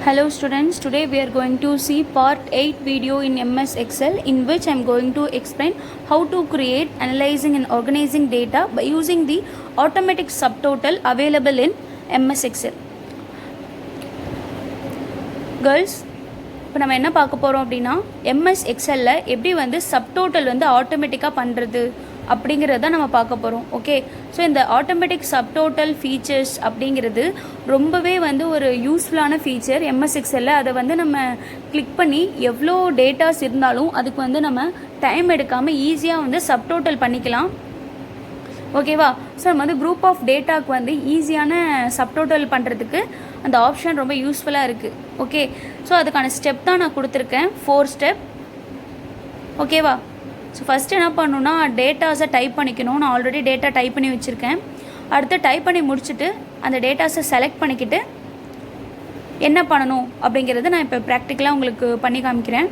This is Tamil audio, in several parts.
Hello students, today we are going to see part 8 video in MS Excel in which I am going to explain how to create, analyzing and organizing data by using the automatic subtotal available in MS Excel. Girls, இப்போ நம்ம என்ன பார்க்க போகிறோம் அப்படின்னா MS Excelல எப்படி வந்து சப்டோட்டல் வந்து ஆட்டோமேட்டிக்காக பண்ணுறது அப்படிங்கிறத நம்ம பார்க்க போகிறோம். ஓகே, ஸோ இந்த ஆட்டோமேட்டிக் சப்டோட்டல் ஃபீச்சர்ஸ் அப்படிங்கிறது ரொம்பவே வந்து ஒரு யூஸ்ஃபுல்லான ஃபீச்சர் MS Excelல. அதை வந்து நம்ம கிளிக் பண்ணி எவ்வளோ டேட்டாஸ் இருந்தாலும் அதுக்கு வந்து நம்ம டைம் எடுக்காமல் ஈஸியாக வந்து சப்டோட்டல் பண்ணிக்கலாம். ஓகேவா? ஸோ நம்ம வந்து குரூப் ஆஃப் டேட்டாவுக்கு வந்து ஈஸியான சப்டோட்டல் பண்ணுறதுக்கு அந்த ஆப்ஷன் ரொம்ப யூஸ்ஃபுல்லாக இருக்குது. ஓகே, ஸோ அதுக்கான ஸ்டெப் தான் நான் கொடுத்துருக்கேன், 4 ஸ்டெப். ஓகேவா? ஸோ ஃபஸ்ட்டு என்ன பண்ணணுன்னா டேட்டாஸை டைப் பண்ணிக்கணும். நான் ஆல்ரெடி டேட்டா டைப் பண்ணி வச்சுருக்கேன். அடுத்து டைப் பண்ணி முடிச்சுட்டு அந்த டேட்டாஸை செலக்ட் பண்ணிக்கிட்டு என்ன பண்ணணும் அப்படிங்கிறத நான் இப்போ ப்ராக்டிக்கலாக உங்களுக்கு பண்ணி காமிக்கிறேன்.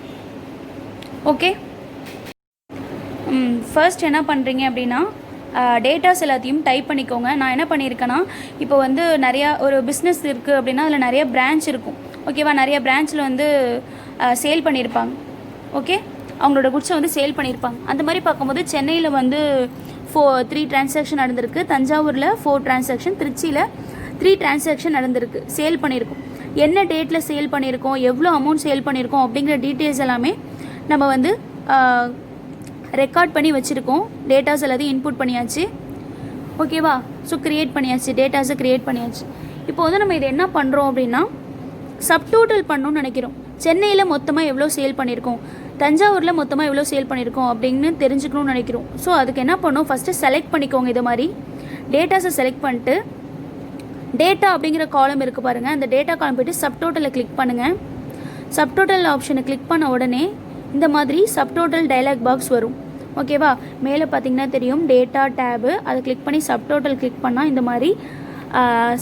ஓகே, ஃபர்ஸ்ட் என்ன பண்ணுறீங்க அப்படின்னா டேட்டாஸ் எல்லாத்தையும் டைப் பண்ணிக்கோங்க. நான் என்ன பண்ணியிருக்கேன்னா இப்போ வந்து நிறையா ஒரு பிஸ்னஸ் இருக்குது அப்படின்னா அதில் நிறைய பிரான்ச் இருக்கும். ஓகேவா? நிறைய பிரான்ச்சில் வந்து சேல் பண்ணியிருப்பாங்க. ஓகே, அவங்களோட குட்ஸை வந்து சேல் பண்ணியிருப்பாங்க. அந்த மாதிரி பார்க்கும்போது சென்னையில் வந்து 3 டிரான்சாக்ஷன் நடந்திருக்கு, தஞ்சாவூரில் 4 டிரான்சாக்ஷன், திருச்சியில் 3 டிரான்சாக்ஷன் நடந்திருக்கு, சேல் பண்ணியிருக்கோம். என்ன டேட்டில் சேல் பண்ணியிருக்கோம், எவ்வளோ அமௌண்ட் சேல் பண்ணியிருக்கோம் அப்படிங்கிற டீட்டெயில்ஸ் எல்லாமே நம்ம வந்து ரெக்கார்ட் பண்ணி வச்சுருக்கோம். டேட்டாஸ் எல்லாத்தையும் இன்புட் பண்ணியாச்சு. ஓகேவா? ஸோ க்ரியேட் பண்ணியாச்சு, டேட்டாஸை க்ரியேட் பண்ணியாச்சு. இப்போ வந்து நம்ம இதை என்ன பண்ணுறோம் அப்படின்னா சப்டோட்டல் பண்ணணும்னு நினைக்கிறோம். சென்னையில் மொத்தமாக எவ்வளோ சேல் பண்ணியிருக்கோம், தஞ்சாவூரில் மொத்தமாக எவ்வளோ சேல் பண்ணியிருக்கோம் அப்படின்னு தெரிஞ்சுக்கணும்னு நினைக்கிறோம். ஸோ அதுக்கு என்ன பண்ணணும், ஃபஸ்ட்டு செலக்ட் பண்ணிக்கோங்க. இது மாதிரி டேட்டாஸை செலக்ட் பண்ணிட்டு டேட்டா அப்படிங்கிற காலம் இருக்குது பாருங்கள், அந்த டேட்டா காலம் போய்ட்டு சப்டோட்டலை கிளிக் பண்ணுங்கள். சப்டோட்டல் ஆப்ஷனை கிளிக் பண்ண உடனே இந்த மாதிரி சப்டோட்டல் டயலாக் பாக்ஸ் வரும். ஓகேவா? மேலே பார்த்தீங்கன்னா தெரியும் டேட்டா டேபு, அதை கிளிக் பண்ணி சப்டோட்டல் கிளிக் பண்ணால் இந்த மாதிரி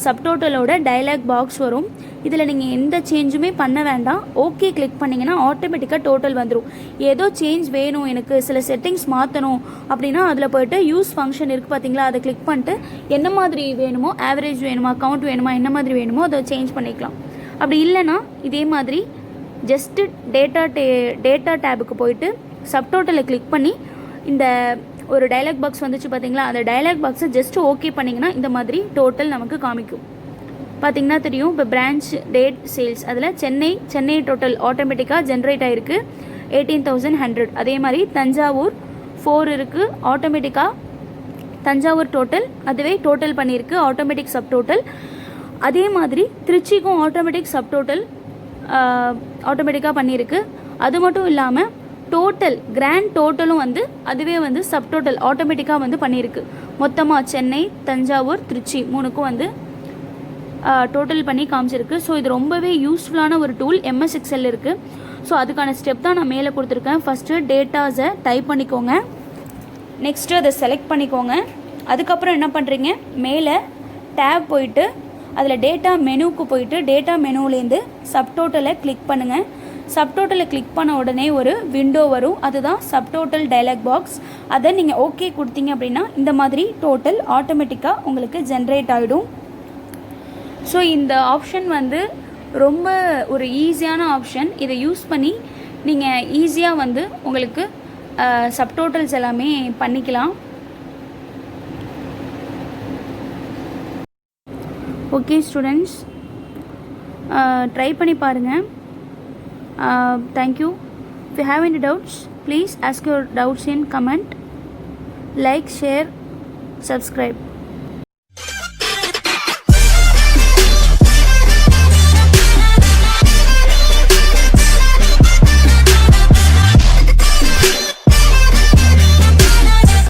சப்டோட்டலோட டயலாக் பாக்ஸ் வரும். இதில் நீங்கள் எந்த சேஞ்சுமே பண்ண வேண்டாம். ஓகே கிளிக் பண்ணிங்கன்னா ஆட்டோமேட்டிக்காக டோட்டல் வந்துடும். ஏதோ சேஞ்ச் வேணும், எனக்கு சில செட்டிங்ஸ் மாற்றணும் அப்படின்னா அதில் போய்ட்டு யூஸ் ஃபங்க்ஷன் இருக்குது பார்த்தீங்களா, அதை கிளிக் பண்ணிட்டு என்ன மாதிரி வேணுமோ, ஆவரேஜ் வேணுமா, கவுண்ட் வேணுமா, என்ன மாதிரி வேணுமோ அதை சேஞ்ச் பண்ணிக்கலாம். அப்படி இல்லைன்னா இதே மாதிரி ஜஸ்ட்டு டேட்டா டேபுக்கு போயிட்டு சப்டோட்டலை கிளிக் பண்ணி இந்த ஒரு டயலாக் பாக்ஸ் வந்துச்சு பார்த்தீங்களா, அந்த டயலாக் பாக்ஸை ஜஸ்ட்டு ஓகே பண்ணிங்கன்னா இந்த மாதிரி டோட்டல் நமக்கு காமிக்கும். பார்த்தீங்கன்னா தெரியும். இப்போ பிரான்ச் டேட் சேல்ஸ் அதில் சென்னை டோட்டல் ஆட்டோமேட்டிக்காக ஜென்ரேட் ஆகிருக்கு 18,100. அதே மாதிரி தஞ்சாவூர் 4 இருக்குது, ஆட்டோமேட்டிக்காக தஞ்சாவூர் டோட்டல் அதுவே டோட்டல் பண்ணியிருக்கு, ஆட்டோமேட்டிக் சப் டோட்டல். அதே மாதிரி திருச்சிக்கும் ஆட்டோமேட்டிக் சப் டோட்டல் ஆட்டோமேட்டிக்காக பண்ணியிருக்கு. அது மட்டும் இல்லாமல் டோட்டல் கிராண்ட் டோட்டலும் வந்து அதுவே வந்து சப்டோட்டல் ஆட்டோமேட்டிக்காக வந்து பண்ணியிருக்கு. மொத்தமாக சென்னை, தஞ்சாவூர், திருச்சி 3க்கும் வந்து டோட்டல் பண்ணி காமிச்சிருக்கு. ஸோ இது ரொம்பவே யூஸ்ஃபுல்லான ஒரு டூல் MS Excel இருக்குது. ஸோ அதுக்கான ஸ்டெப் தான் நான் மேலே கொடுத்துருக்கேன். ஃபஸ்ட்டு டேட்டாஸை டைப் பண்ணிக்கோங்க, நெக்ஸ்ட்டு அதை செலக்ட் பண்ணிக்கோங்க. அதுக்கப்புறம் என்ன பண்ணுறீங்க, மேலே டேப் போயிட்டு அதில் டேட்டா மெனுவுக்கு போயிட்டு டேட்டா மெனுவிலேருந்து சப்டோட்டலை கிளிக் பண்ணுங்கள். சப்டோட்டலை கிளிக் பண்ண உடனே ஒரு விண்டோ வரும், அதுதான் சப்டோட்டல் டயலாக் பாக்ஸ். அதை நீங்கள் ஓகே கொடுத்தீங்க அப்படின்னா இந்த மாதிரி டோட்டல் ஆட்டோமேட்டிக்காக உங்களுக்கு ஜென்ரேட் ஆகிடும். ஸோ இந்த ஆப்ஷன் வந்து ரொம்ப ஒரு ஈஸியான ஆப்ஷன். இதை யூஸ் பண்ணி நீங்கள் ஈஸியாக வந்து உங்களுக்கு சப்டோட்டல்ஸ் எல்லாமே பண்ணிக்கலாம். ஓகே ஸ்டூடெண்ட்ஸ், ட்ரை பண்ணி பாருங்கள். Thank you. If you have any doubts, please ask your doubts in comment. Like, share, subscribe.